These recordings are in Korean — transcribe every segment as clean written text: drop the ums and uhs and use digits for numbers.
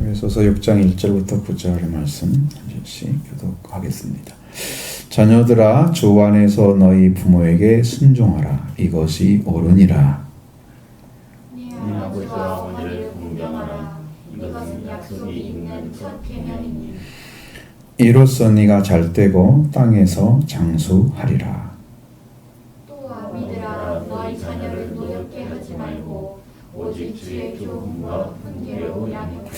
에베소서 6장 1절부터 9절의 말씀 한 절씩 교독하겠습니다. 자녀들아, 주 안에서 너희 부모에게 순종하라. 이것이 옳으니라. 네 아버지와 어머니를 공경하라. 이것은 약속이 있는 첫 계명이니. 이로써 네가 잘되고 땅에서 장수하리라. 또 아비들아, 너희 자녀를 노엽게 하지 말고 오직 주의 교훈과 훈계로 양육하라.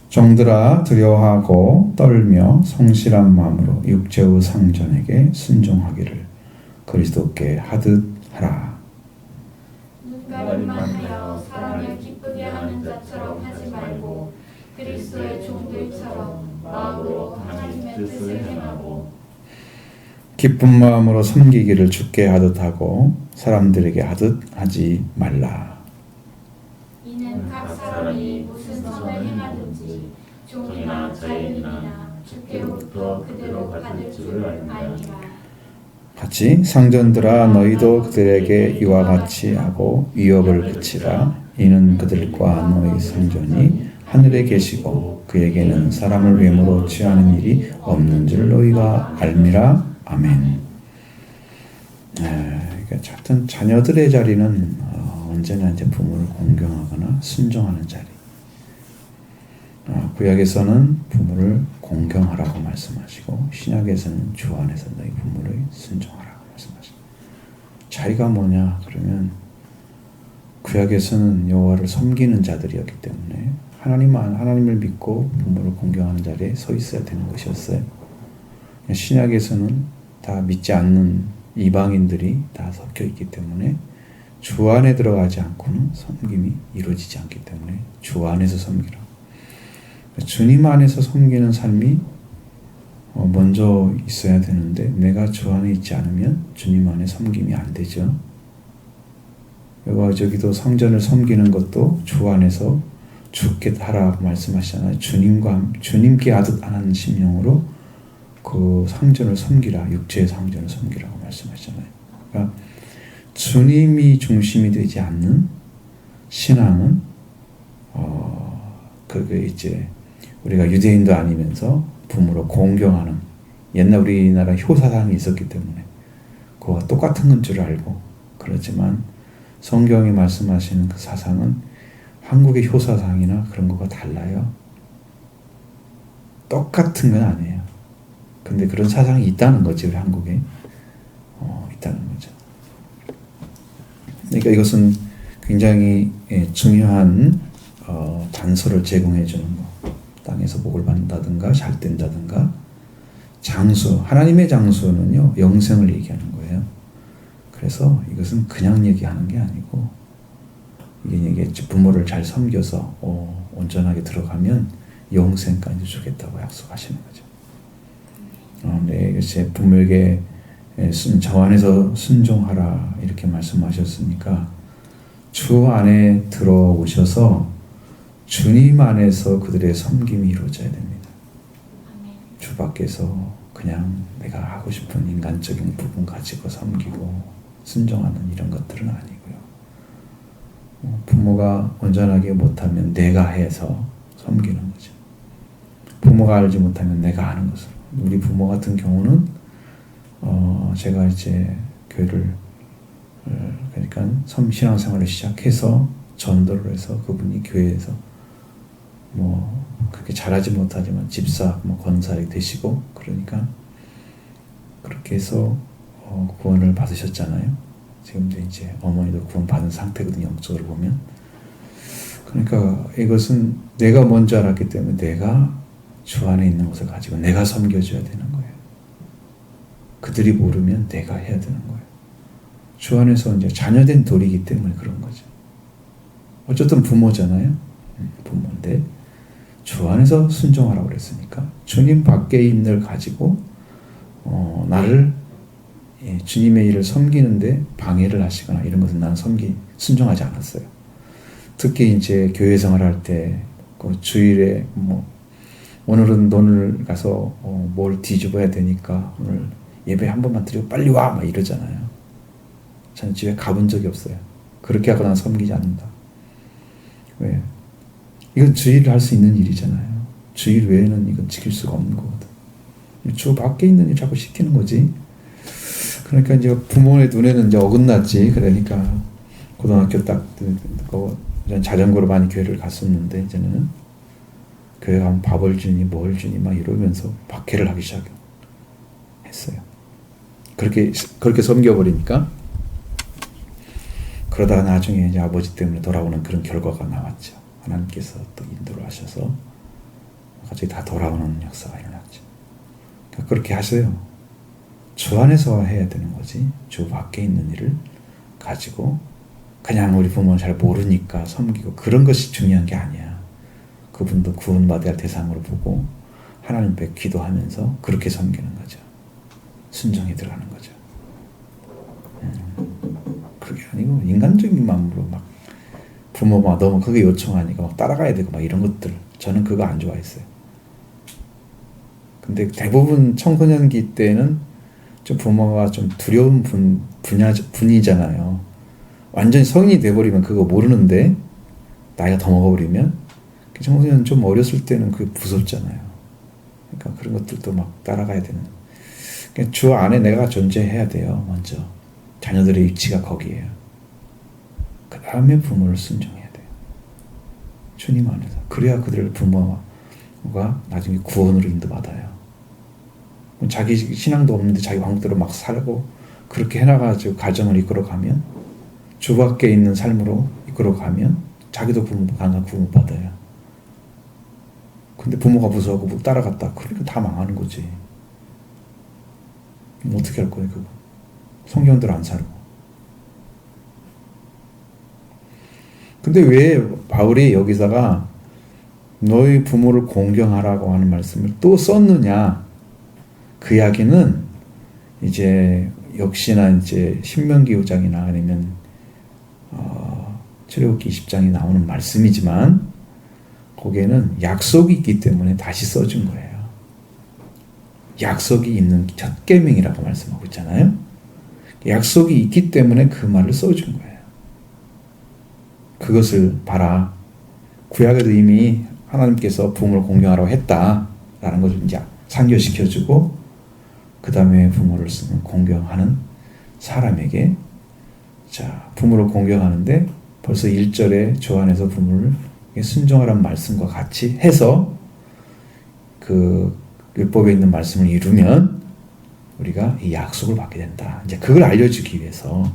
종들아, 두려워하고 떨며 성실한 마음으로 육체의 상전에게 순종하기를 그리스도께 하듯 하라. 눈가림만 하여 사람을 기쁘게 하는 자처럼 하지 말고 그리스도의 종들처럼 마음으로 하나님의 뜻을 행하고 기쁜 마음으로 섬기기를 주께 하듯 하고 사람들에게 하듯 하지 말라. 이는 각 사람이 무슨 선을 행하든지 종이나 자연이나 주께로부터 그대로 받을 줄을 알미라. 같이 상전들아, 너희도 그들에게 이와 같이 하고 위협을 그치라. 이는 그들과 너희 상전이 하늘에 계시고 그에게는 사람을 외모로 취하는 일이 없는 줄 너희가 알미라. 아멘. 하여튼 자녀들의 자리는 언제나 이제 부모를 공경하거나 순종하는 자리. 구약에서는 부모를 공경하라고 말씀하시고 신약에서는 주 안에서 너희 부모를 순종하라고 말씀하십니다. 자리가 뭐냐 그러면 구약에서는 여호와를 섬기는 자들이었기 때문에 하나님을 믿고 부모를 공경하는 자리에 서 있어야 되는 것이었어요. 신약에서는 다 믿지 않는 이방인들이 다 섞여 있기 때문에 주 안에 들어가지 않고는 섬김이 이루어지지 않기 때문에 주 안에서 섬기라. 주님 안에서 섬기는 삶이 먼저 있어야 되는데 내가 주 안에 있지 않으면 주님 안에 섬김이 안 되죠. 저기도 성전을 섬기는 것도 주 안에서 주께 하라고 말씀하시잖아요. 주님께 하듯 하는 심령으로 그 성전을 섬기라. 육체의 성전을 섬기라고 말씀하시잖아요. 그러니까 주님이 중심이 되지 않는 신앙은 그게 이제 우리가 유대인도 아니면서 부모로 공경하는 옛날 우리나라 효사상이 있었기 때문에 그와 똑같은 건 줄 알고 그렇지만 성경이 말씀하시는 그 사상은 한국의 효사상이나 그런 거가 달라요. 똑같은 건 아니에요. 근데 그런 사상이 있다는 거지 우리 한국에 있다는 거죠. 그러니까 이것은 굉장히 중요한 단서를 제공해 주는 거. 땅에서 복을 받는다든가 잘 된다든가 장수, 하나님의 장수는요 영생을 얘기하는 거예요. 그래서 이것은 그냥 얘기하는 게 아니고 이게 부모를 잘 섬겨서 온전하게 들어가면 영생까지 주겠다고 약속하시는 거죠. 네, 제 부모에게 저 안에서 순종하라 이렇게 말씀하셨으니까 주 안에 들어오셔서 주님 안에서 그들의 섬김이 이루어져야 됩니다. 주 밖에서 그냥 내가 하고 싶은 인간적인 부분 가지고 섬기고 순종하는 이런 것들은 아니고요. 부모가 온전하게 못하면 내가 해서 섬기는 거죠. 부모가 알지 못하면 내가 하는 것으로. 우리 부모 같은 경우는 제가 이제 교회를 그러니까 신앙생활을 시작해서 전도를 해서 그분이 교회에서 그렇게 잘하지 못하지만 집사, 권사이 되시고 그러니까 그렇게 해서 구원을 받으셨잖아요. 지금도 이제 어머니도 구원 받은 상태거든요. 영적으로 보면. 그러니까 이것은 내가 먼저 알았기 때문에 내가 주 안에 있는 것을 가지고 내가 섬겨줘야 되는 거예요. 그들이 모르면 내가 해야 되는 거예요. 주 안에서 이제 자녀된 돌이기 때문에 그런 거죠. 어쨌든 부모잖아요. 부모인데 주 안에서 순종하라고 그랬으니까 주님 밖에 있는 걸 가지고 나를 주님의 일을 섬기는데 방해를 하시거나 이런 것은 나는 순종하지 않았어요. 특히 이제 교회 생활할 때 그 주일에 오늘은 논을 가서 뭘 뒤집어야 되니까 오늘 예배 한 번만 드리고 빨리 와 막 이러잖아요. 저는 집에 가본 적이 없어요. 그렇게 하고 난 섬기지 않는다. 왜? 이건 주의를 할 수 있는 일이잖아요. 주일 외에는 이건 지킬 수가 없는 거거든. 주 밖에 있는 일 자꾸 시키는 거지. 그러니까 이제 부모의 눈에는 이제 어긋났지. 그러니까 고등학교 딱 자전거로 많이 교회를 갔었는데 이제는 교회 가면 밥을 주니 뭘 주니 막 이러면서 박해를 하기 시작했어요. 그렇게 섬겨버리니까 그러다가 나중에 이제 아버지 때문에 돌아오는 그런 결과가 나왔죠. 하나님께서 또 인도를 하셔서 갑자기 다 돌아오는 역사가 일어났죠. 그러니까 그렇게 하세요. 주 안에서 해야 되는 거지. 주 밖에 있는 일을 가지고 그냥 우리 부모는 잘 모르니까 섬기고 그런 것이 중요한 게 아니야. 그분도 구원받아야 할 대상으로 보고 하나님 앞에 기도하면서 그렇게 섬기는 거죠. 순종에 들어가는 거죠. 그게 아니고 인간적인 마음으로 막 부모가 너무 그게 요청하니까 막 따라가야 되고 막 이런 것들 저는 그거 안 좋아했어요. 근데 대부분 청소년기 때는 좀 부모가 좀 두려운 분이잖아요. 완전히 성인이 돼버리면 그거 모르는데 나이가 더 먹어버리면 청소년 좀 어렸을 때는 그게 무섭잖아요. 그러니까 그런 것들도 막 따라가야 되는. 그러니까 주 안에 내가 존재해야 돼요. 먼저 자녀들의 위치가 거기에요. 그 다음에 부모를 순종해야 돼요. 주님 안에서. 그래야 그들 부모가 나중에 구원으로 인도받아요. 자기 신앙도 없는데 자기 왕대로 막 살고 그렇게 해나가지고 가정을 이끌어가면 주 밖에 있는 삶으로 이끌어가면 자기도 강한 구원 받아요. 근데 부모가 무서워하고 못 따라갔다. 그러니까 다 망하는 거지. 어떻게 할 거예요, 그거? 성경대로 안 살고. 근데 왜 바울이 여기다가 너희 부모를 공경하라고 하는 말씀을 또 썼느냐? 그 이야기는 이제 역시나 이제 신명기 5장이나 아니면 출애굽기 20장에 나오는 말씀이지만 거기에는 약속이 있기 때문에 다시 써준 거예요. 약속이 있는 첫 계명이라고 말씀하고 있잖아요. 약속이 있기 때문에 그 말을 써준 거예요. 그것을 봐라. 구약에도 이미 하나님께서 부모를 공경하라고 했다라는 것을 이제 상기시켜주고 그 다음에 부모를 쓰는 공경하는 사람에게 자 부모를 공경하는데 벌써 1절에 주 안에서 부모를 순종하라는 말씀과 같이 해서 그 율법에 있는 말씀을 이루면 우리가 이 약속을 받게 된다. 이제 그걸 알려주기 위해서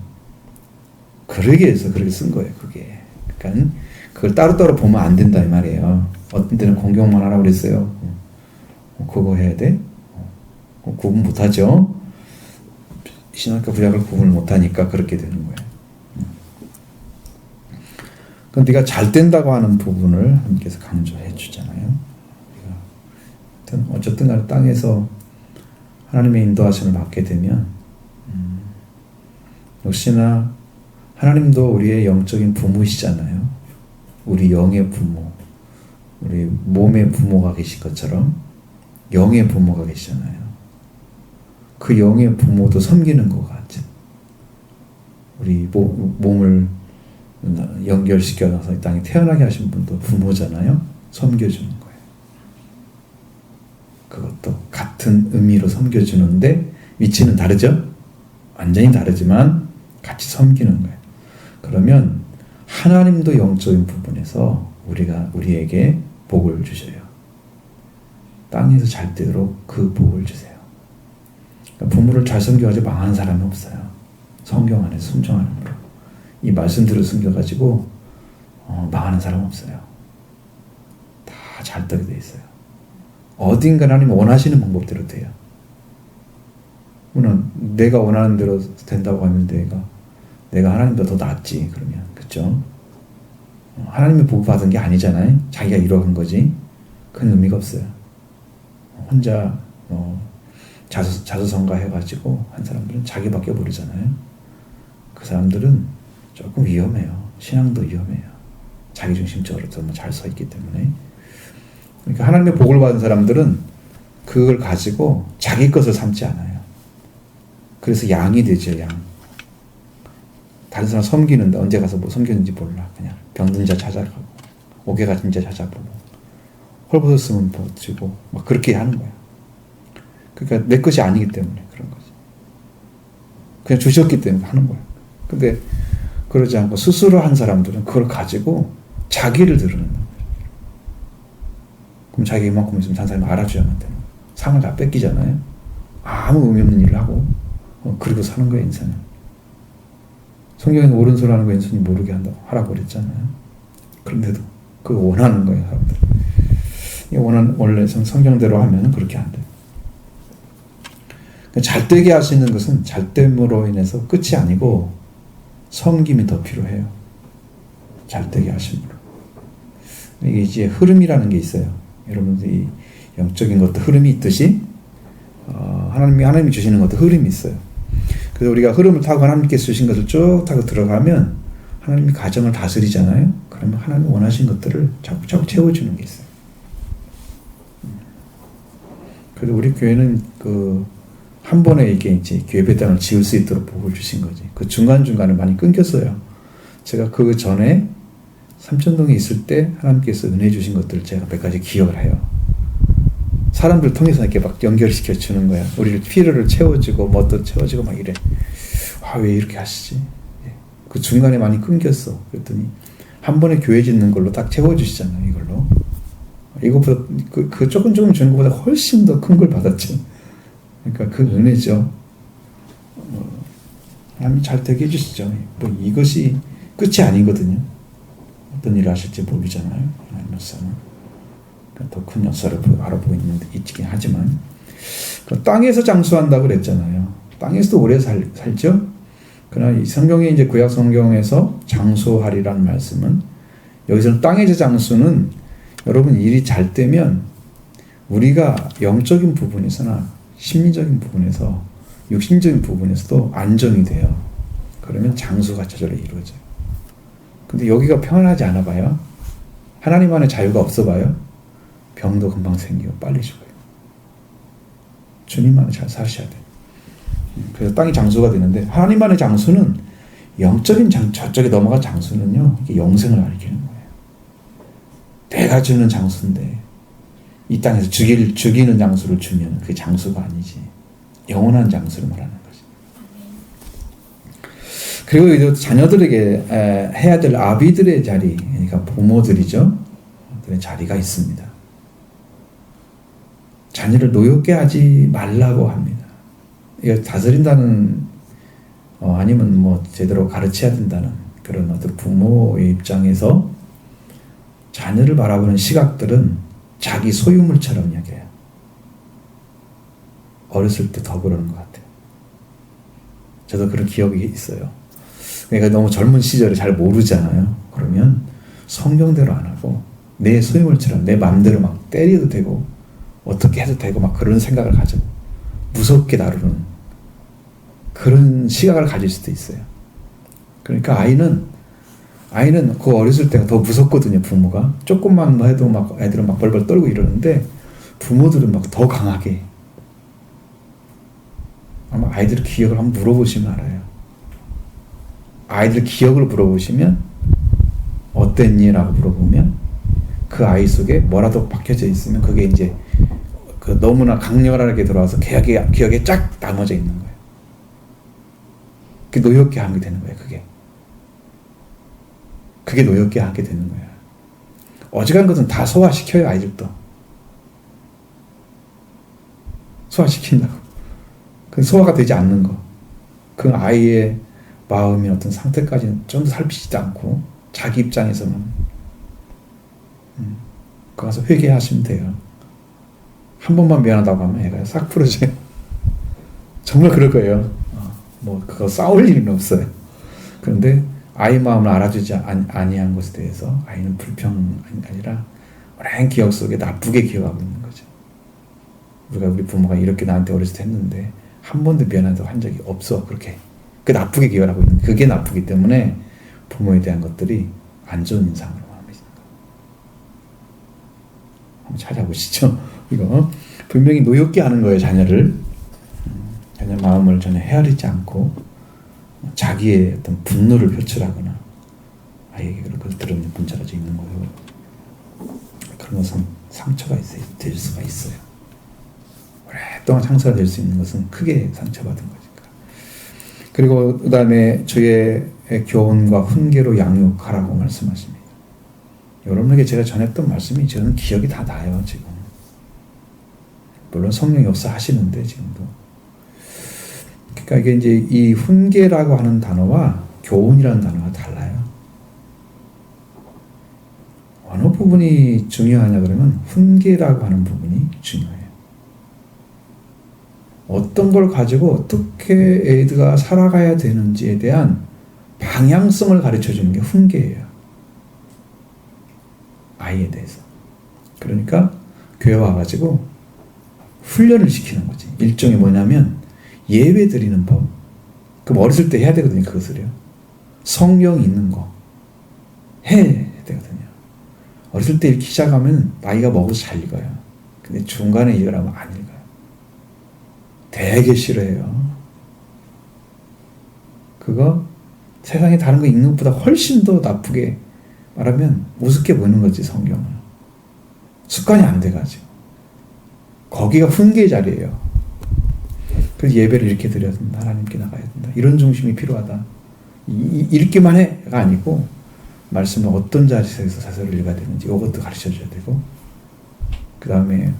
그러기 위해서 그렇게 쓴 거예요. 그게. 그러니까 그걸 따로따로 보면 안 된다 이 말이에요. 어떤 때는 공경만 하라고 그랬어요. 그거 해야 돼? 구분 못하죠. 신학과 구약을 구분을 못하니까 그렇게 되는 거예요. 그럼 네가 잘 된다고 하는 부분을 하나님께서 강조해 주잖아요. 어쨌든 간에 땅에서 하나님의 인도하심을 받게 되면 역시나 하나님도 우리의 영적인 부모시잖아요. 우리 영의 부모, 우리 몸의 부모가 계신 것처럼 영의 부모가 계시잖아요. 그 영의 부모도 섬기는 것 같죠. 우리 몸을 연결시켜서 이 땅에 태어나게 하신 분도 부모잖아요. 섬겨주는 거예요. 그것도 같은 의미로 섬겨주는데 위치는 다르죠? 완전히 다르지만 같이 섬기는 거예요. 그러면 하나님도 영적인 부분에서 우리에게 복을 주셔요. 땅에서 잘 되도록 그 복을 주세요. 그러니까 부모를 잘 섬겨가지고 망하는 사람이 없어요. 성경 안에 순종하는 거로. 이 말씀들을 숨겨가지고 망하는 사람 없어요. 다 잘 되게 돼 있어요. 어딘가 하나님 원하시는 방법대로 돼요. 물론 내가 원하는 대로 된다고 하면 내가 하나님보다 더 낫지 그러면 그렇죠? 하나님의 복 받은 게 아니잖아요. 자기가 이뤄간 거지. 큰 의미가 없어요. 혼자 자수성가 해가지고 한 사람들은 자기밖에 모르잖아요. 그 사람들은 조금 위험해요. 신앙도 위험해요. 자기중심적으로 너무 잘 서 있기 때문에. 그러니까 하나님의 복을 받은 사람들은 그걸 가지고 자기 것을 삼지 않아요. 그래서 양이 되죠. 양. 다른 사람 섬기는데 언제 가서 뭐 섬겼는지 몰라. 그냥 병든 자 찾아가고 옥외가 진짜 찾아보고 헐벗었으면 벗지고 막 그렇게 하는 거야. 그러니까 내 것이 아니기 때문에 그런 거지. 그냥 주셨기 때문에 하는 거야. 근데 그러지 않고 스스로 한 사람들은 그걸 가지고 자기를 드러낸다. 그럼 자기가 이만큼 있으면 다른 사람이 알아줘야만 되는 거야. 상을 다 뺏기잖아요. 아무 의미 없는 일을 하고 그리고 사는 거야 인생은. 성경에는 옳은 소리 하는 거 왼손이 모르게 한다고 하라고 그랬잖아요. 그런데도 그거 원하는 거예요 사람들. 원래 성경대로 하면 그렇게 안 돼요. 잘되게 할 수 있는 것은 잘됨으로 인해서 끝이 아니고 섬김이 더 필요해요. 잘되게 하심으로. 이게 이제 흐름이라는 게 있어요. 여러분들이 영적인 것도 흐름이 있듯이 하나님이 주시는 것도 흐름이 있어요. 그래서 우리가 흐름을 타고 하나님께서 주신 것을 쭉 타고 들어가면 하나님이 가정을 다스리잖아요. 그러면 하나님이 원하신 것들을 자꾸 채워주는 게 있어요. 그래서 우리 교회는 한 번에 이게 이제 교회 배당을 지을 수 있도록 복을 주신 거지. 그 중간중간에 많이 끊겼어요. 제가 그 전에 삼천동에 있을 때 하나님께서 은혜 주신 것들을 제가 몇 가지 기억을 해요. 사람들 통해서 이렇게 막 연결시켜 주는 거야. 우리를 필요를 채워주고 뭣도 채워주고 막 이래. 왜 이렇게 하시지? 그 중간에 많이 끊겼어. 그랬더니 한 번에 교회 짓는 걸로 딱 채워주시잖아요. 이걸로. 이것보다 그 조금 주는 것보다 훨씬 더 큰 걸 받았죠. 그러니까 그 은혜죠. 하나님이 잘 되게 해주시죠. 뭐 이것이 끝이 아니거든요. 어떤 일을 하실지 모르잖아요. 하나님 역사는. 더 큰 역사를 알아보고 있긴 하지만 땅에서 장수한다고 그랬잖아요. 땅에서도 오래 살죠. 그러나 이 성경에 이제 구약 성경에서 장수하리라는 말씀은 여기서는 땅에서 장수는 여러분 일이 잘 되면 우리가 영적인 부분에서나 심리적인 부분에서 육신적인 부분에서도 안정이 돼요. 그러면 장수가 저절로 이루어져요. 근데 여기가 평안하지 않아 봐요. 하나님 안에 자유가 없어 봐요. 병도 금방 생기고 빨리 죽어요. 주님 안에 잘 사셔야 돼요. 그래서 땅이 장수가 되는데 하나님 안의 장수는 영적인 저쪽에 넘어간 장수는요. 이게 영생을 가리키는 거예요. 내가 주는 장수인데 이 땅에서 죽이는 장수를 주면 그게 장수가 아니지. 영원한 장수를 말하는 거지. 그리고 자녀들에게 해야 될 아비들의 자리, 그러니까 부모들이죠. 그들의 자리가 있습니다. 자녀를 노엽게 하지 말라고 합니다. 이거 다스린다는 아니면 뭐 제대로 가르쳐야 된다는 그런 어떤 부모의 입장에서 자녀를 바라보는 시각들은 자기 소유물처럼 여겨요. 어렸을 때 더 그러는 것 같아요. 저도 그런 기억이 있어요. 그러니까 너무 젊은 시절에 잘 모르잖아요. 그러면 성경대로 안 하고 내 소유물처럼 내 마음대로 막 때려도 되고 어떻게 해도 되고 막 그런 생각을 가지고 무섭게 다루는 그런 시각을 가질 수도 있어요. 그러니까 아이는 그 어렸을 때가 더 무섭거든요. 부모가 조금만 해도 막 애들은 막 벌벌 떨고 이러는데 부모들은 막 더 강하게. 아마 아이들 기억을 한번 물어보시면 알아요. 아이들 기억을 물어보시면 어땠니? 라고 물어보면 그 아이 속에 뭐라도 박혀져 있으면 그게 이제 너무나 강렬하게 들어와서 기억에 쫙 남아져 있는 거예요. 그게 노엽게 하게 되는 거예요. 그게 노엽게 하게 되는 거예요. 어지간한 것은 다 소화시켜요. 아이들도 소화시킨다고. 그 소화가 되지 않는 거, 그 아이의 마음의 어떤 상태까지는 좀 더 살피지도 않고 자기 입장에서만 그 가서 회개하시면 돼요. 한 번만 미안하다고 하면 애가 싹 풀어져요. 정말 그럴 거예요. 뭐 그거 싸울 일은 없어요. 그런데 아이 마음을 알아주지 아니한 것에 대해서 아이는 불평이 아니라 오랜 기억 속에 나쁘게 기억하고 있는 거죠. 우리 부모가 이렇게 나한테 어렸을 때 했는데 한 번도 미안하다고 한 적이 없어. 그렇게 그 나쁘게 기억하고 있는 그게 나쁘기 때문에 부모에 대한 것들이 안 좋은 인상으로 남아있는 거예요. 한번 찾아보시죠. 이거 분명히 노엽게 하는 거예요. 자녀를. 자녀 마음을 전혀 헤아리지 않고 자기의 어떤 분노를 표출하거나 아이에게 그런 것을 들으면 문자가 있는 거예요. 그런 것은 상처가 될 수가 있어요. 오랫동안 상처가 될 수 있는 것은 크게 상처받은 거니까. 그리고 그 다음에 주의 교훈과 훈계로 양육하라고 말씀하십니다. 여러분에게 제가 전했던 말씀이 저는 기억이 다 나요, 지금. 물론 성령이 없어 하시는데, 지금도. 그러니까 이게 이제 이 훈계라고 하는 단어와 교훈이라는 단어가 달라요. 어느 부분이 중요하냐 그러면 훈계라고 하는 부분이 중요해요. 어떤 걸 가지고 어떻게 애들가 살아가야 되는지에 대한 방향성을 가르쳐 주는 게 훈계예요. 아이에 대해서. 그러니까 교회 와가지고 훈련을 시키는 거지. 일종의 뭐냐면 예배 드리는 법. 그럼 어렸을 때 해야 되거든요. 그것을요. 성경 있는 거 해야 되거든요. 어렸을 때 읽기 시작하면 나이가 먹어서 잘 읽어요. 근데 중간에 읽으라면 안 읽어요. 되게 싫어해요. 그거 세상에 다른 거 읽는 것보다 훨씬 더 나쁘게 말하면 우습게 보는 거지, 성경을. 습관이 안 돼가지고. 거기가 훈계의 자리예요. 그래서 예배를 이렇게 드려야 된다. 하나님께 나가야 된다. 이런 중심이 필요하다. 읽기만 해가 아니고 말씀을 어떤 자리에서 사설을 읽어야 되는지 이것도 가르쳐줘야 되고, 그 다음에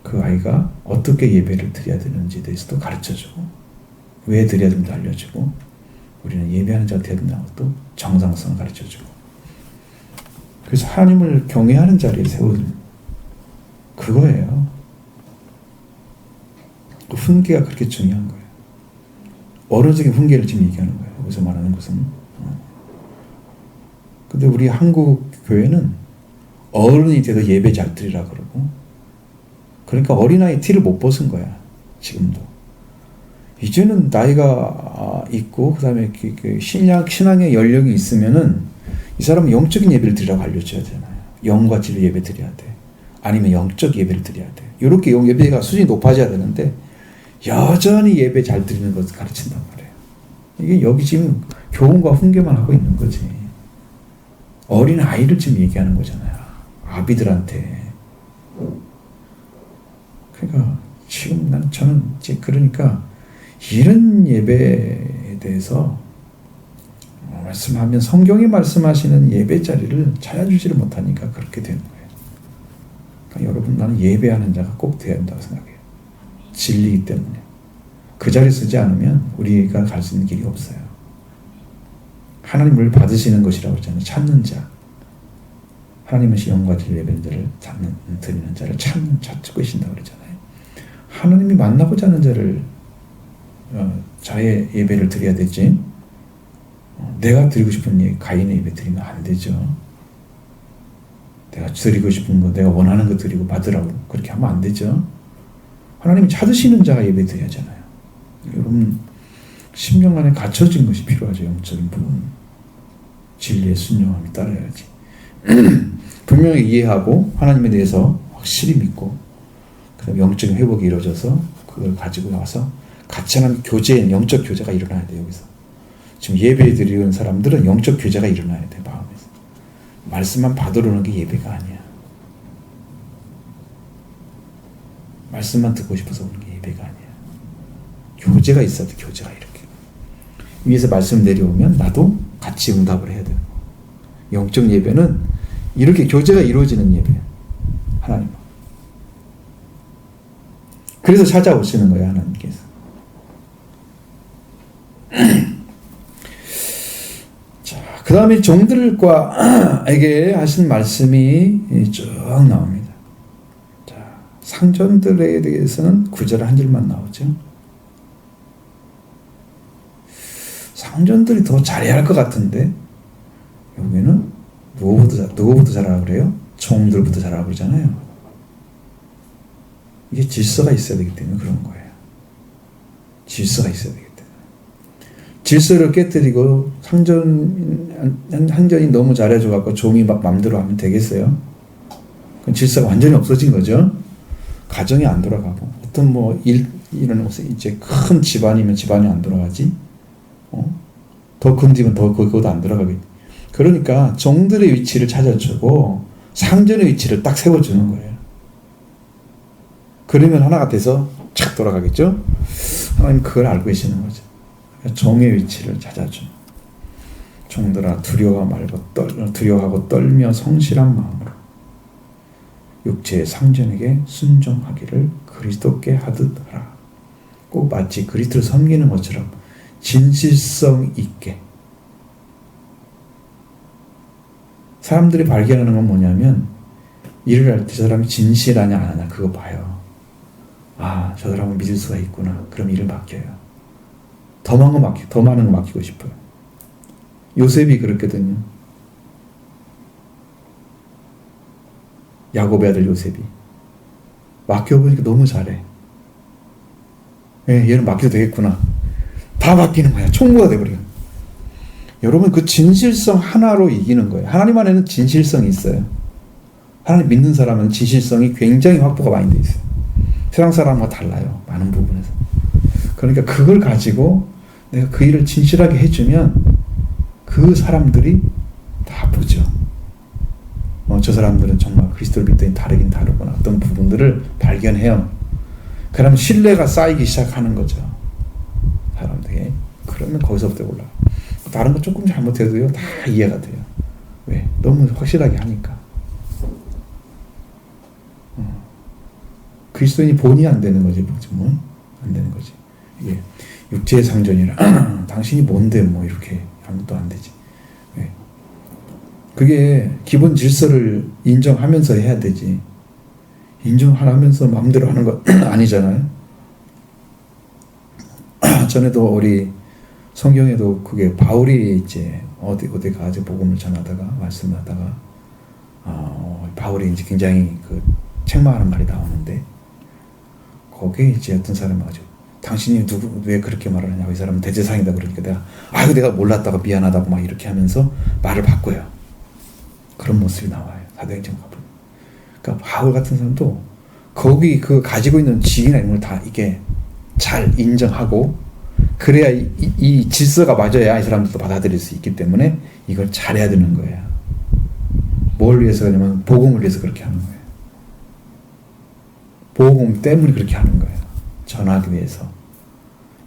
그 아이가 어떻게 예배를 드려야 되는지에 대해서도 가르쳐주고, 왜 드려야 되는지 알려주고, 우리는 예배하는 자가 되어야 된다는 것도 정상성을 가르쳐주고, 그래서 하나님을 경외하는 자리에 세우는 그거예요. 그 훈계가 그렇게 중요한 거예요. 어른적인 훈계를 지금 얘기하는 거예요. 여기서 말하는 것은. 근데 우리 한국 교회는 어른이 돼도 예배 잘 드리라 그러고, 그러니까 어린아이 티를 못 벗은 거야. 지금도. 이제는 나이가 있고, 그 다음에 신앙의 연령이 있으면은 이 사람은 영적인 예배를 드리라고 알려줘야 되잖아요. 영과 진리 예배 드려야 돼. 아니면 영적 예배를 드려야 돼. 이렇게 예배가 수준이 높아져야 되는데 여전히 예배 잘 드리는 것을 가르친단 말이에요. 이게 여기 지금 교훈과 훈계만 하고 있는 거지. 어린 아이를 지금 얘기하는 거잖아요. 아비들한테. 그러니까 지금 저는 이제 그러니까 이런 예배에 대해서 말씀하면 성경이 말씀하시는 예배 자리를 찾아주지를 못하니까 그렇게 되는 거예요. 그러니까 여러분, 나는 예배하는 자가 꼭 되어야 한다고 생각해요. 진리이기 때문에. 그 자리에 서지 않으면 우리가 갈 수 있는 길이 없어요. 하나님을 받으시는 것이라고 했잖아요. 찾는 자. 하나님은 영과 진리 예배를 드리는 자를 찾고 계신다고 그랬잖아요. 하나님이 만나고자 하는 자를 자의 예배를 드려야 되지. 내가 드리고 싶은 가인의 예배 드리면 안 되죠. 내가 드리고 싶은 거, 내가 원하는 거 드리고 받으라고 그렇게 하면 안 되죠. 하나님이 찾으시는 자가 예배 드려야잖아요. 여러분, 10년 안에 갖춰진 것이 필요하죠. 영적인 부분. 진리의 순종함이 따라야지. 분명히 이해하고 하나님에 대해서 확실히 믿고, 그다음 영적인 회복이 이루어져서 그걸 가지고 나와서 같이 하는 교제, 영적 교제가 일어나야 돼요. 여기서 지금 예배 드리는 사람들은 영적 교제가 일어나야 돼. 마음에서 말씀만 받으러 오는 게 예배가 아니야. 말씀만 듣고 싶어서 오는 게 예배가 아니야. 교제가 있어야 돼. 교제가 이렇게 위에서 말씀 내려오면 나도 같이 응답을 해야 되는 거. 영적 예배는 이렇게 교제가 이루어지는 예배야. 하나님. 그래서 찾아오시는 거야, 하나님께서. 자, 그 다음에 종들과에게 하신 말씀이 쭉 나옵니다. 자, 상전들에 대해서는 9절 한 줄만 나오죠. 상전들이 더 잘해야 할 것 같은데, 여기는 누구부터 잘하라고 그래요? 종들부터 잘하라고 그러잖아요. 이게 질서가 있어야 되기 때문에 그런 거예요. 질서가 있어야 되기 때문에. 질서를 깨뜨리고 상전이 너무 잘해줘갖고 종이 막 맘대로 하면 되겠어요? 그럼 질서가 완전히 없어진 거죠. 가정이 안 돌아가고, 어떤 이런 이제 큰 집안이면 집안이 안 돌아가지. 더 큰 집은 더 그것도 안 돌아가겠지. 그러니까 종들의 위치를 찾아주고 상전의 위치를 딱 세워주는 거예요. 그러면 하나가 돼서 착 돌아가겠죠? 하나님 그걸 알고 계시는 거죠. 종의 위치를 찾아주는. 종들아 두려워하고 떨며 성실한 마음으로 육체의 상전에게 순종하기를 그리스도께 하듯 하라. 꼭 마치 그리스도를 섬기는 것처럼 진실성 있게. 사람들이 발견하는 건 뭐냐면 일을 할 때 저 사람이 진실하냐 안 하냐 그거 봐요. 아, 저 사람은 믿을 수가 있구나. 그럼 일을 맡겨요. 더 많은 거 맡기고 싶어요. 요셉이 그랬거든요. 야곱의 아들 요셉이 맡겨보니까 너무 잘해. 얘는 맡겨도 되겠구나. 다 맡기는 거야. 총무가 돼버려. 여러분 그 진실성 하나로 이기는 거예요. 하나님 안에는 진실성이 있어요. 하나님 믿는 사람은 진실성이 굉장히 확보가 많이 돼 있어요. 세상 사람과 달라요. 많은 부분에서. 그러니까 그걸 가지고 내가 그 일을 진실하게 해주면 그 사람들이 다 보죠. 저 사람들은 정말 그리스도를 믿더니 다르긴 다르구나. 어떤 부분들을 발견해요. 그러면 신뢰가 쌓이기 시작하는 거죠. 사람들에게. 그러면 거기서부터 올라가요. 다른 거 조금 잘못해도요, 다 이해가 돼요. 왜? 너무 확실하게 하니까. 그리스도인이 본이 안 되는 거지, 뭐. 안 되는 거지. 이게 육체의 상전이라. 당신이 뭔데, 뭐, 이렇게 아무것도 안 되지. 왜? 그게 기본 질서를 인정하면서 해야 되지. 인정하면서 마음대로 하는 거 아니잖아요. 전에도 우리 성경에도 그게 바울이 이제 어디 가서 복음을 전하다가 말씀하다가 바울이 이제 굉장히 그 책망하는 말이 나오는데 거기에 이제 어떤 사람이 가지고 당신이 왜 그렇게 말을 하냐고 이 사람은 대제사장이다 그러니까 내가 몰랐다고 미안하다고 막 이렇게 하면서 말을 바꿔요. 그런 모습이 나와요. 사도행전 가보면. 그러니까 바울 같은 사람도 거기 그 가지고 있는 지위나 이런 걸 다 이게 잘 인정하고 그래야 이 질서가 맞아야 이 사람들도 받아들일 수 있기 때문에 이걸 잘해야 되는 거예요. 뭘 위해서 하냐면 복음을 위해서 그렇게 하는 거예요. 복음 때문에 그렇게 하는 거예요. 전하기 위해서.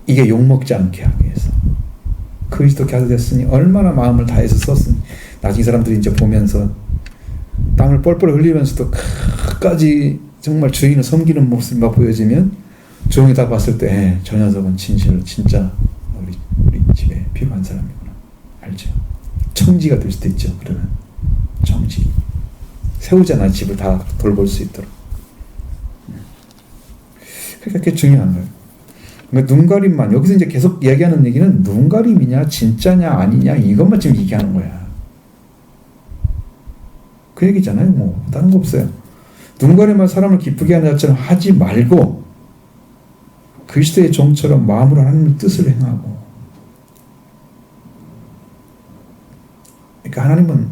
이게 욕먹지 않게 하기 위해서. 그리스도 께서 됐으니 얼마나 마음을 다해서 썼으니 나중에 사람들이 이제 보면서 땀을 뻘뻘 흘리면서도 끝까지 정말 주인을 섬기는 모습이 막 보여지면 종이 다 봤을 때 저 녀석은 진짜 우리 집에 필요한 사람이구나. 알죠? 청지가 될 수도 있죠. 그러면 청지. 세우잖아. 집을 다 돌볼 수 있도록. 그러니까 그게 중요한 거예요. 그러니까 눈가림만 여기서 이제 계속 이야기하는 얘기는 눈가림이냐 진짜냐 아니냐 이것만 지금 얘기하는 거야. 그 얘기잖아요. 뭐 다른 거 없어요. 눈가림만 사람을 기쁘게 하는 자처럼 하지 말고 그리스도의 종처럼 마음으로 하나님의 뜻을 행하고. 그러니까 하나님은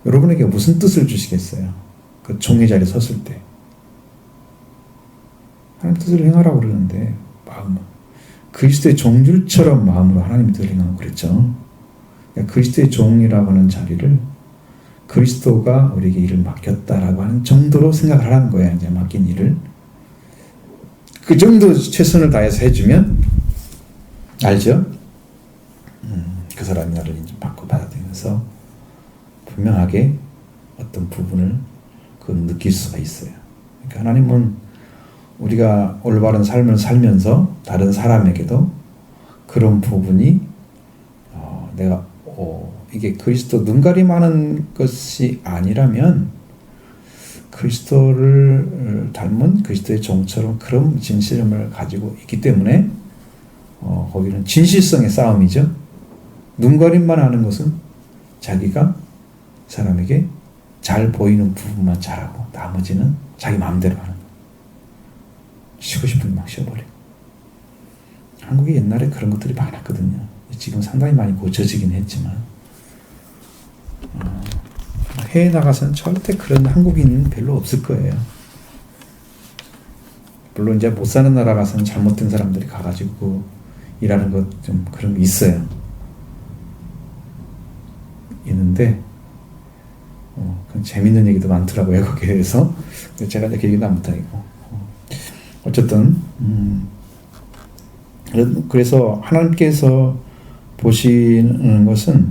여러분에게 무슨 뜻을 주시겠어요? 그 종의 자리에 섰을 때. 하나님 뜻을 행하라고 그러는데 마음은 그리스도의 종들처럼 마음으로 하나님의 뜻을 행하고 그랬죠. 그러니까 그리스도의 종이라고 하는 자리를 그리스도가 우리에게 일을 맡겼다라고 하는 정도로 생각을 하라는 거예요. 이제 맡긴 일을. 그 정도 최선을 다해서 해주면 알죠? 그 사람이 나를 인정받고 받아들이면서 분명하게 어떤 부분을 느낄 수가 있어요. 그러니까 하나님은 우리가 올바른 삶을 살면서 다른 사람에게도 그런 부분이 내가 이게 그리스도 눈가림하는 것이 아니라면 그리스도를 닮은 그리스도의 종처럼 그런 진실함을 가지고 있기 때문에 거기는 진실성의 싸움이죠. 눈가림만 하는 것은 자기가 사람에게 잘 보이는 부분만 잘하고 나머지는 자기 마음대로 하는 거예요. 쉬고 싶으면 막 쉬어버리고. 한국에 옛날에 그런 것들이 많았거든요. 지금 상당히 많이 고쳐지긴 했지만 해외 나가서는 절대 그런 한국인은 별로 없을 거예요. 물론 이제 못 사는 나라 가서는 잘못된 사람들이 가가지고 일하는 것 좀 그런 게 있어요. 있는데 그런 재밌는 얘기도 많더라고요. 거기에 대해서. 제가 이렇게 얘기는 못하겠고. 어쨌든 그래서 하나님께서 보시는 것은,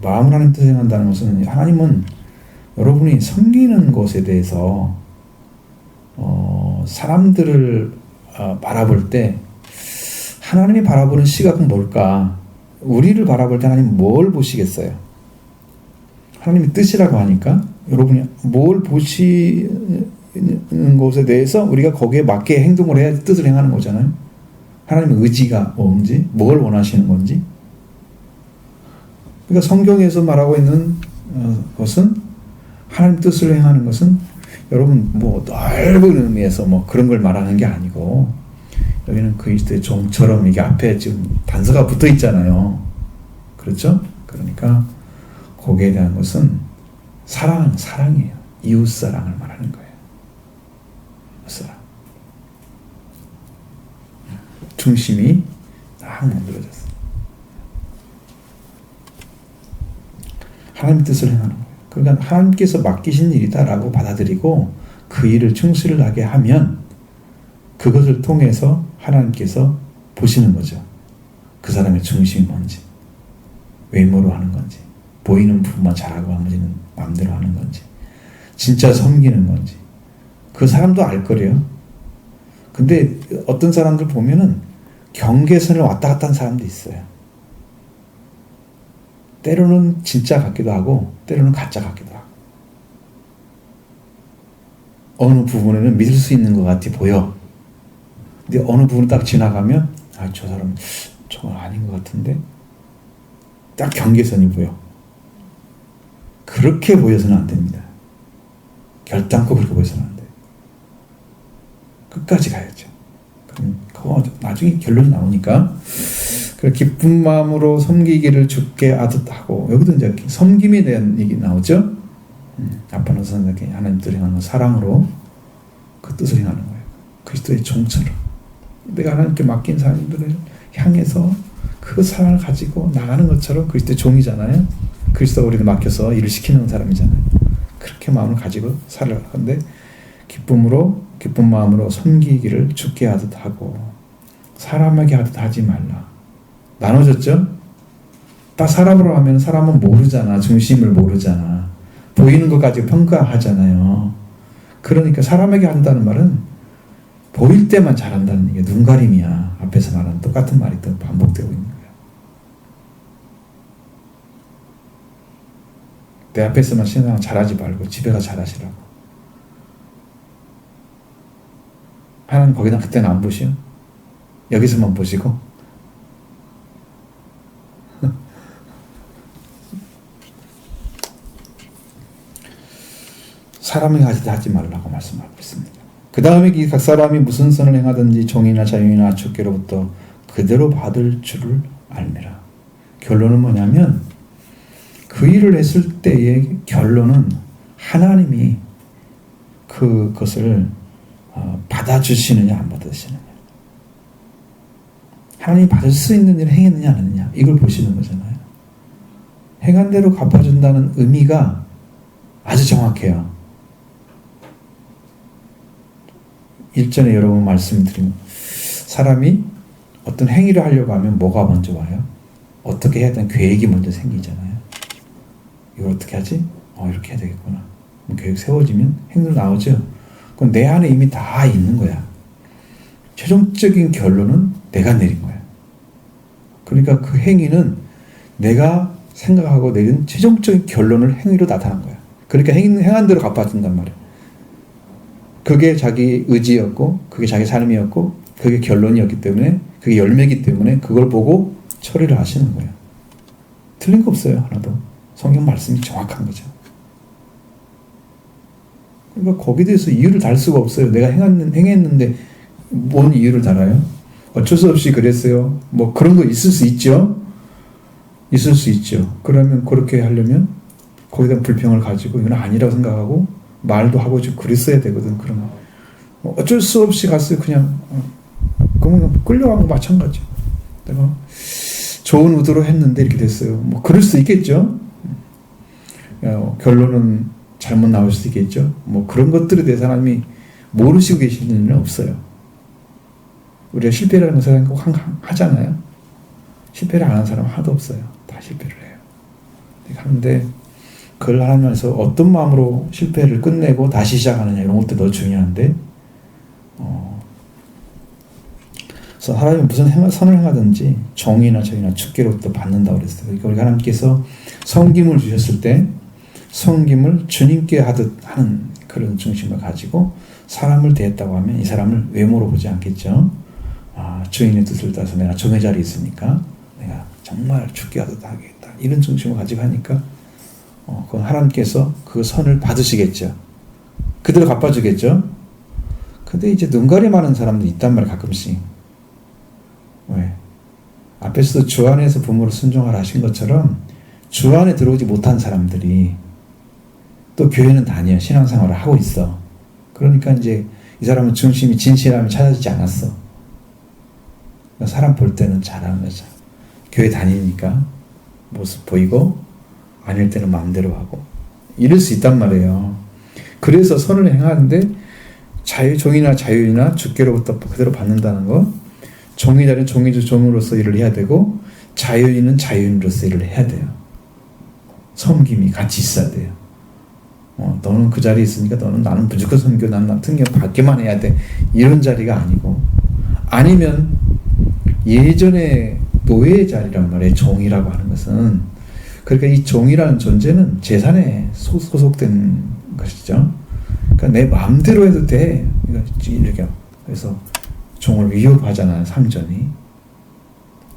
마음을 하나님 뜻에 행한다는 것은, 하나님은 여러분이 섬기는 것에 대해서 사람들을 바라볼 때 하나님이 바라보는 시각은 뭘까? 우리를 바라볼 때 하나님 뭘 보시겠어요? 하나님의 뜻이라고 하니까 여러분이 뭘 보시는 것에 대해서 우리가 거기에 맞게 행동을 해야 뜻을 행하는 거잖아요. 하나님의 의지가 뭔지, 뭘 원하시는 건지. 그러니까 성경에서 말하고 있는 것은, 하나님 뜻을 행하는 것은 여러분 뭐 넓은 의미에서 뭐 그런 걸 말하는 게 아니고, 여기는 그리스도의 종처럼 이게 앞에 지금 단서가 붙어 있잖아요. 그렇죠? 그러니까 거기에 대한 것은 사랑이에요. 이웃 사랑을 말하는 거예요. 사랑. 중심이 딱 만들어졌어요. 하나님 뜻을 행하는 거예요. 그러니까 하나님께서 맡기신 일이다라고 받아들이고 그 일을 충실하게 하면 그것을 통해서 하나님께서 보시는 거죠. 그 사람의 중심이 뭔지, 외모로 하는 건지, 보이는 부분만 잘하고 나머지는 마음대로 하는 건지, 진짜 섬기는 건지, 그 사람도 알 거래요. 근데 어떤 사람들 보면은 경계선을 왔다 갔다 하는 사람도 있어요. 때로는 진짜 같기도 하고 때로는 가짜 같기도 하고, 어느 부분에는 믿을 수 있는 것 같이 보여. 근데 어느 부분 딱 지나가면 저 사람 정말 아닌 것 같은데, 딱 경계선이 보여. 그렇게 보여서는 안 됩니다. 결단코 그렇게 보여서는 안 돼요. 끝까지 가야죠. 그럼 그거 나중에 결론 나오니까. 기쁜 마음으로 섬기기를 주께 아듯하고, 여기도 이제 섬김에 대한 얘기 나오죠. 아빠는 선생님께 하나님 뜻을 행하는 사랑으로 그 뜻을 행하는 거예요. 그리스도의 종처럼 내가 하나님께 맡긴 사람들을 향해서 그 사랑을 가지고 나가는 것처럼, 그리스도의 종이잖아요. 그리스도가 우리를 맡겨서 일을 시키는 사람이잖아요. 그렇게 마음을 가지고 살아갈 건데, 기쁜 마음으로 섬기기를 주께 하듯 하고 사람에게 하듯 하지 말라. 나눠졌죠? 딱 사람으로 하면 사람은 모르잖아. 중심을 모르잖아. 보이는 것 가지고 평가하잖아요. 그러니까 사람에게 한다는 말은 보일 때만 잘한다는 게 눈가림이야. 앞에서 말한 똑같은 말이 또 반복되고 있는 거야. 내 앞에서만 신앙을 잘하지 말고 집에 가서 잘하시라고. 하나님 거기다 그때는 안 보시오. 여기서만 보시고. 사람이 하지 말라고 말씀하고 있습니다. 그 다음에 각 사람이 무슨 선을 행하든지 종이나 자유이나 주께로부터 그대로 받을 줄을 알미라. 결론은 뭐냐면, 그 일을 했을 때의 결론은 하나님이 그것을 받아주시느냐 안 받아주시느냐, 하나님이 받을 수 있는 일을 행했느냐 안 했느냐, 이걸 보시는 거잖아요. 행한 대로 갚아준다는 의미가 아주 정확해요. 일전에 여러 번 말씀드린, 사람이 어떤 행위를 하려고 하면 뭐가 먼저 와요? 어떻게 해야 되는 계획이 먼저 생기잖아요. 이걸 어떻게 하지? 이렇게 해야 되겠구나. 계획 세워지면 행동 나오죠. 그럼 내 안에 이미 다 있는 거야. 최종적인 결론은 내가 내린 거야. 그러니까 그 행위는 내가 생각하고 내린 최종적인 결론을 행위로 나타난 거야. 그러니까 행한 대로 갚아준단 말이야. 그게 자기 의지였고, 그게 자기 삶이었고, 그게 결론이었기 때문에, 그게 열매이기 때문에 그걸 보고 처리를 하시는 거예요. 틀린 거 없어요. 하나도. 성경 말씀이 정확한 거죠. 그러니까 거기에 대해서 이유를 달 수가 없어요. 내가 행했는데 뭔 이유를 달아요? 어쩔 수 없이 그랬어요. 뭐 그런 거 있을 수 있죠. 있을 수 있죠. 그러면 그렇게 하려면 거기에 대한 불평을 가지고 이건 아니라고 생각하고 말도 하고 좀 그랬어야 되거든. 그러면 어쩔 수 없이 갔어요. 그냥 그러면 끌려간 거 마찬가지. 내가 좋은 의도로 했는데 이렇게 됐어요. 뭐 그럴 수 있겠죠. 결론은 잘못 나올 수도 있겠죠. 뭐 그런 것들에 대해서 하나님이 모르시고 계시는 일은 없어요. 우리가 실패라는 것을 꼭 하잖아요. 실패를 안 하는 사람은 하나도 없어요. 다 실패를 해요. 하는데 그걸 하면서 어떤 마음으로 실패를 끝내고 다시 시작하느냐 이런 것도 더 중요한데 그래서 하나님은 무슨 선을 행하든지 정의나 저희나 주께로부터 받는다고 그랬어요. 그러니까 우리 하나님께서 섬김을 주셨을 때 섬김을 주님께 하듯 하는 그런 중심을 가지고 사람을 대했다고 하면 이 사람을 외모로 보지 않겠죠. 주인의 뜻을 따라서 내가 종의 자리에 있으니까 내가 정말 주께 하듯 하겠다. 이런 중심을 가지고 하니까 그건 하나님께서 그 선을 받으시겠죠. 그대로 갚아주겠죠. 근데 이제 눈가리 많은 사람들이 있단 말이에요. 가끔씩. 왜? 앞에서도 주 안에서 부모를 순종하라 하신 것처럼 주 안에 들어오지 못한 사람들이 또 교회는 다녀. 신앙생활을 하고 있어. 그러니까 이제 이 사람은 중심이 진실함이 찾아지지 않았어. 그러니까 사람 볼 때는 잘하는 거죠. 교회 다니니까 모습 보이고 아닐 때는 마음대로 하고 이럴 수 있단 말이에요. 그래서 선을 행하는데 종이나 자유이나 주께로부터 그대로 받는다는 거, 종이자는 종으로서 일을 해야 되고 자유인은 자유인으로서 일을 해야 돼요. 섬김이 같이 있어야 돼요. 너는 그 자리에 있으니까 나는 무조건 섬겨, 난 등록 받기만 해야 돼. 이런 자리가 아니고, 아니면 예전에 노예의 자리란 말이에요. 종이라고 하는 것은. 그러니까 이 종이라는 존재는 재산에 소속된 것이죠. 그러니까 내 마음대로 해도 돼. 이렇게. 그래서 종을 위협하잖아요. 상전이.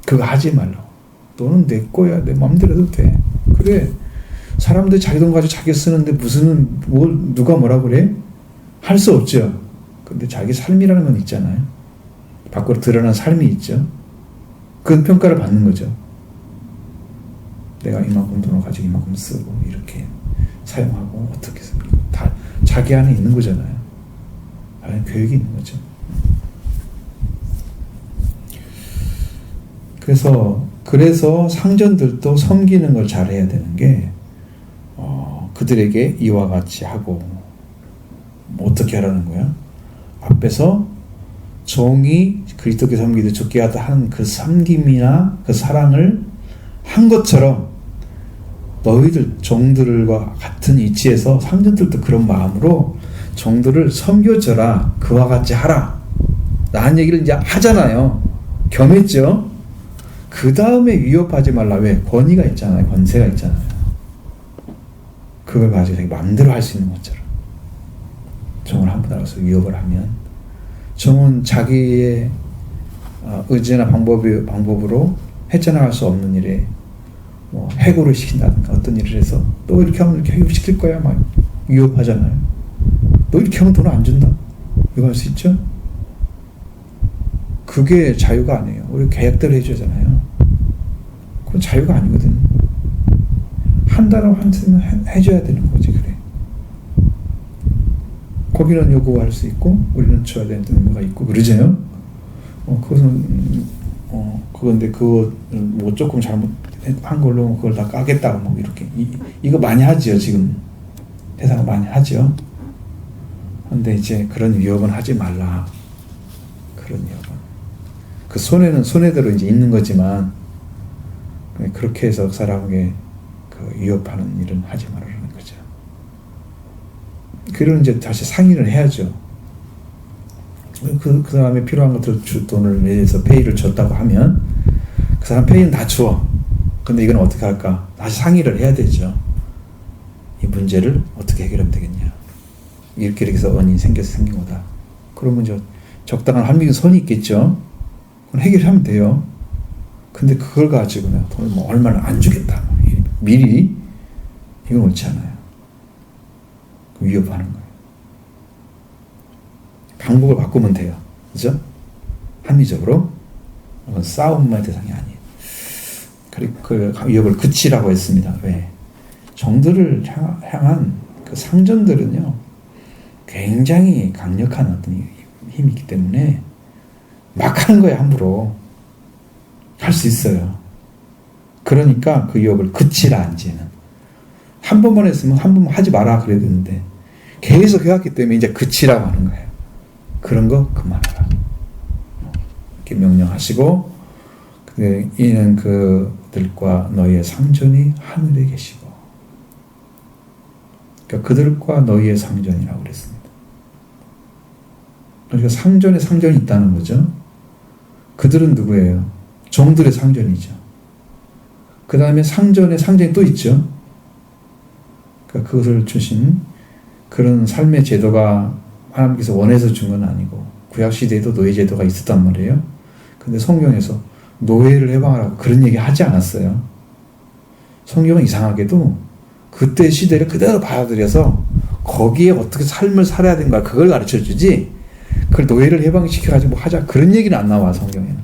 그거 하지 말라고. 너는 내 거야. 내 마음대로 해도 돼. 그래. 사람들이 자기 돈 가지고 자기 쓰는데 누가 뭐라 그래? 할 수 없죠. 근데 자기 삶이라는 건 있잖아요. 밖으로 드러난 삶이 있죠. 그건 평가를 받는 거죠. 내가 이만큼 돈을 가지고 이만큼 쓰고 이렇게 사용하고 어떻게 쓰고 다 자기 안에 있는 거잖아요. 안에 교육이 있는 거죠. 그래서 상전들도 섬기는 걸 잘해야 되는 게 그들에게 이와 같이 하고 어떻게 하라는 거야? 앞에서 종이 그리스도께 섬기듯 주께 하다 한 그 섬김이나 그 사랑을 한 것처럼 너희들 종들과 같은 위치에서 상전들도 그런 마음으로 종들을 섬겨줘라. 그와 같이 하라. 라는 얘기를 이제 하잖아요. 겸했죠. 그 다음에 위협하지 말라. 왜? 권위가 있잖아요. 권세가 있잖아요. 그걸 가지고 자기 마음대로 할 수 있는 것처럼. 종을 한번 알아서 위협을 하면 종은 자기의 의지나 방법으로 헤쳐나갈 수 없는 일에 해고를 시킨다든가 어떤 일을 해서 너 이렇게 하면 이렇게 해고시킬 거야 막 위협하잖아요. 너 이렇게 하면 돈 안 준다. 이거 할 수 있죠? 그게 자유가 아니에요. 우리 계약대로 해주잖아요. 그건 자유가 아니거든. 한다고 한테는 해줘야 되는 거지. 그래. 거기는 요구할 수 있고 우리는 줘야 되는 의무가 있고 그러잖아요. 그건데 그거 뭐 조금 잘못한 걸로 그걸 다 까겠다고 뭐 이렇게 이거 많이 하죠. 지금 세상은 많이 하죠. 근데 이제 그런 위협은 하지 말라. 그런 위협은 그 손에는 손해대로 이제 있는 거지만 그렇게 해서 사람에게 그 위협하는 일은 하지 말라는 거죠. 그런 이제 다시 상의를 해야죠. 그 사람이 필요한 것들 돈을 내서 페이를 줬다고 하면 그 사람 페이는 다 줘. 근데 이건 어떻게 할까? 다시 상의를 해야 되죠. 이 문제를 어떻게 해결하면 되겠냐. 이렇게 해서 원인이 생겨서 생긴 거다. 그러면 적당한 한미긴 선이 있겠죠. 그건 해결하면 돼요. 근데 그걸 가지고 내가 돈을 뭐 얼마나 안 주겠다. 미리 이건 옳지 않아요. 위협하는 거예요. 방법을 바꾸면 돼요. 그죠? 합리적으로. 그건 싸움의 대상이 아니에요. 그리고 그 위협을 그치라고 했습니다. 왜? 종들을 향한 그 상전들은요, 굉장히 강력한 어떤 힘이 있기 때문에 막 하는 거예요. 함부로. 할 수 있어요. 그러니까 그 유혹을 그치라. 이제는 한 번만 했으면 한 번만 하지 마라 그래야 되는데 계속 해왔기 때문에 이제 그치라고 하는 거예요. 그런 거 그만하라. 이렇게 명령하시고 이는 그들과 너희의 상전이 하늘에 계시고 그러니까 그들과 너희의 상전이라고 그랬습니다. 그러니까 상전에 상전이 있다는 거죠. 그들은 누구예요? 종들의 상전이죠. 그 다음에 상전에 상전이 또 있죠. 그러니까 그것을 주신 그런 삶의 제도가 하나님께서 원해서 준 건 아니고 구약시대에도 노예 제도가 있었단 말이에요. 근데 성경에서 노예를 해방하라고 그런 얘기 하지 않았어요. 성경은 이상하게도 그때 시대를 그대로 받아들여서 거기에 어떻게 삶을 살아야 되는가 그걸 가르쳐주지 그걸 노예를 해방시켜가지고 뭐 하자 그런 얘기는 안 나와 성경에는.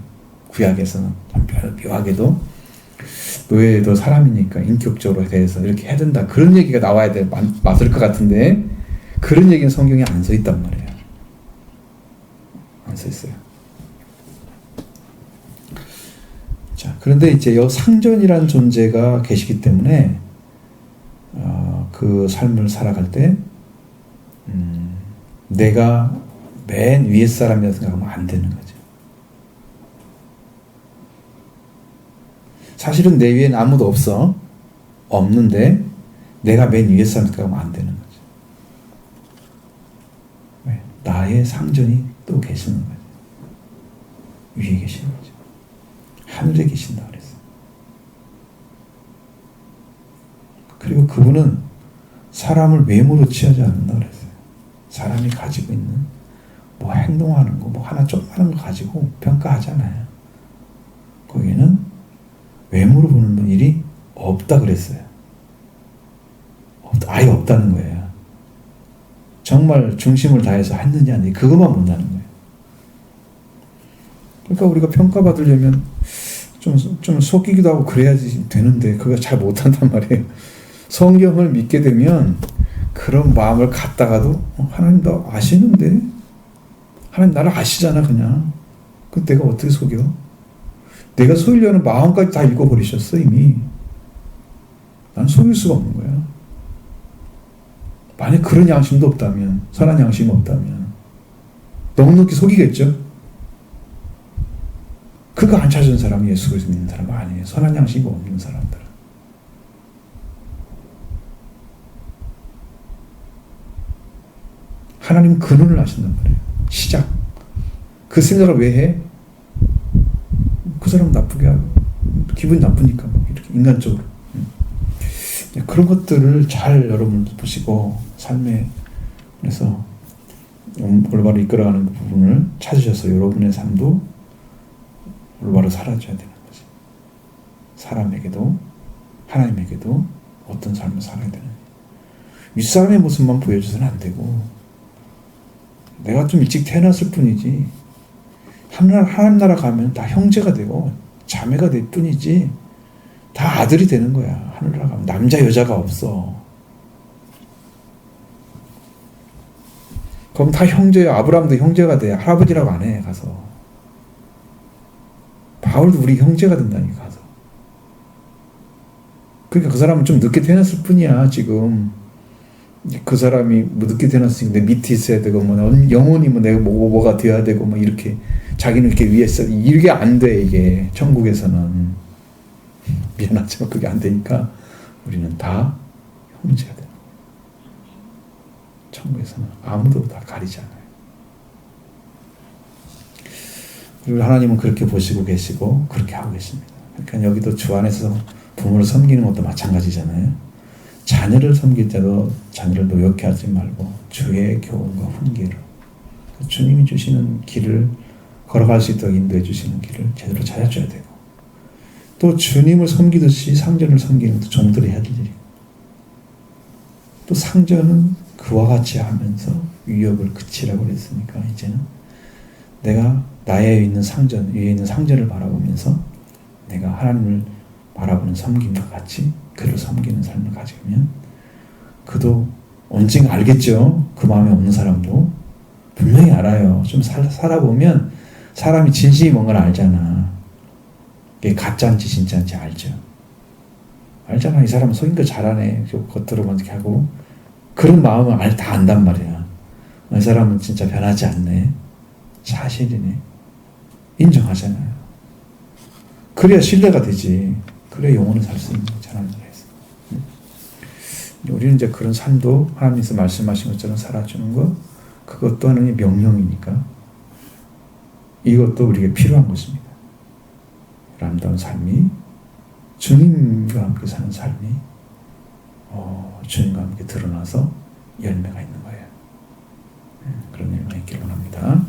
구약에서는 참 묘하게도 노예도 사람이니까 인격적으로 대해서 이렇게 해야 된다 그런 얘기가 나와야 맞을 것 같은데 그런 얘기는 성경에 안 써 있단 말이에요. 안 써 있어요. 자, 그런데 이제 이 상전이란 존재가 계시기 때문에 그 삶을 살아갈 때 내가 맨 위에 사람이라 생각하면 안 되는 거죠. 사실은 내 위엔 아무도 없는데 내가 맨 위에 사람 생각하면 안 되는 거죠. 왜? 나의 상전이 또 계시는 거죠. 위에 계시는 거죠. 하늘에 계신다 그랬어요. 그리고 그분은 사람을 외모로 취하지 않는다 그랬어요. 사람이 가지고 있는 뭐 행동하는 거, 뭐 하나 좀 하는 거 가지고 평가하잖아요. 거기에는 외모로 보는 일이 없다 그랬어요. 아예 없다는 거예요. 정말 중심을 다해서 했느냐, 아니 그것만 본다는 거예요. 그러니까 우리가 평가받으려면 좀 속이기도 하고 그래야지 되는데 그거 잘 못한단 말이에요. 성경을 믿게 되면 그런 마음을 갖다가도 하나님 나 아시는데 하나님 나를 아시잖아 그냥. 그 내가 어떻게 속여? 내가 속이려는 마음까지 다 읽어버리셨어 이미. 난 속일 수가 없는 거야. 만약 그런 양심도 없다면 선한 양심이 없다면 넉넉히 속이겠죠. 그거 안 찾은 사람이 예수 그리스도 믿는 사람 아니에요. 선한 양심이 없는 사람들은. 하나님은 근원을 아신단 말이에요. 시작. 그 생각을 왜 해? 그 사람 나쁘게 하고 기분이 나쁘니까 뭐 이렇게 인간적으로 그런 것들을 잘 여러분 보시고 삶에 그래서 올바로 이끌어가는 부분을 찾으셔서 여러분의 삶도 올바로 살아줘야 되는 거지. 사람에게도 하나님에게도 어떤 삶을 살아야 되는 윗사람의 모습만 보여줘서는 안 되고 내가 좀 일찍 태어났을 뿐이지 하나님 나라 가면 다 형제가 되고 자매가 될 뿐이지 다 아들이 되는 거야. 하늘나라 가면 남자 여자가 없어. 그럼 다 형제야. 아브라함도 형제가 돼. 할아버지라고 안 해 가서. 바울도 우리 형제가 된다니까 가서. 그러니까 그 사람은 좀 늦게 태어났을 뿐이야 지금. 그 사람이 뭐 늦게 태어났으니까 내 밑에 있어야 되고 뭐 영혼이 뭐 내가 뭐가 되어야 되고 뭐 이렇게 자기는 이렇게 위에 있어. 이게 안 돼 이게 천국에서는. 미안하지만 그게 안 되니까 우리는 다 형제가 되는 거예요. 천국에서는 아무도 다 가리지 않아요. 그리고 하나님은 그렇게 보시고 계시고 그렇게 하고 계십니다. 그러니까 여기도 주 안에서 부모를 섬기는 것도 마찬가지잖아요. 자녀를 섬길 때도 자녀를 노엽게 하지 말고 주의 교훈과 훈계를 주님이 주시는 길을 걸어갈 수 있도록 인도해 주시는 길을 제대로 찾아줘야 되고 또 주님을 섬기듯이 상전을 섬기는 종들이 해야 될 일이고 또 상전은 그와 같이 하면서 위협을 그치라고 그랬으니까 이제는 내가 나에 있는 상전, 위에 있는 상전을 바라보면서 내가 하나님을 바라보는 섬김과 같이 그를 섬기는 삶을 가지면 그도 언젠가 알겠죠. 그 마음에 없는 사람도 분명히 알아요. 좀 살아보면 사람이 진심이 뭔가를 알잖아. 이게 가짜인지 진짜인지 알죠. 알잖아. 이 사람 속인 거 잘하네. 겉으로만 이렇게 하고. 그런 마음을 다 안단 말이야. 이 사람은 진짜 변하지 않네. 사실이네. 인정하잖아요. 그래야 신뢰가 되지. 그래야 영혼을 살 수 있는 거잖아. 우리는 이제 그런 삶도 하나님께서 말씀하신 것처럼 살아주는 것, 그것 또한 명령이니까 이것도 우리에게 필요한 것입니다. 아름다운 삶이, 주님과 함께 사는 삶이 주님과 함께 드러나서 열매가 있는 거예요. 그런 일만 있기를 원합니다.